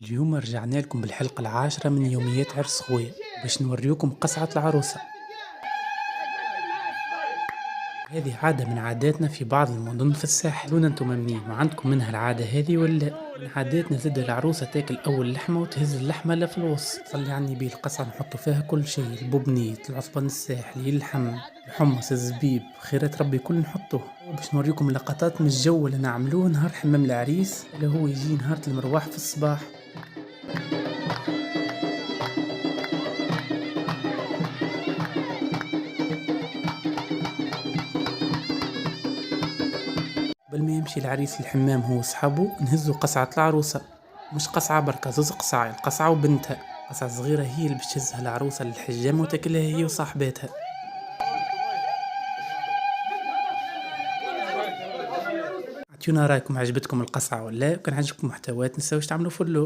اليوم رجعنا لكم بالحلقة العاشرة من يوميات عرس خويا باش نوريكم قصعة العروسة. هذه عادة من عاداتنا في بعض المدن في الساحل، قولونا انتم منين وعندكم منها العادة هذه ولا لا؟ من عاداتنا زاد العروسة تاكل أول لحمة وتهز اللحمة لا في الوسط، صلي على النبي. القصعة نحطوا فيها كل شيء، البوبنيت، العصبان الساحلي، اللحم، الحمص، الزبيب، خيرات ربي كل نحطوه. باش نوريكم لقطات من الجو اللي نعملوه نهار حمام العريس اللي هو يجي نهار المروح في الصباح. قبل ما يمشي العريس الحمام هو وصحابه نهزوا قصعة العروسة، مش قصعة بركة، زوز قصعة، القصعة وبنتها. قصعة صغيرة هي اللي باش تهزها العروسة للحجام وتاكلها هي وصاحباتها. اعطيونا رايكم، عجبتكم القصعة ولا؟ كان عجبكم محتوى تنساوش تعملوا فولو.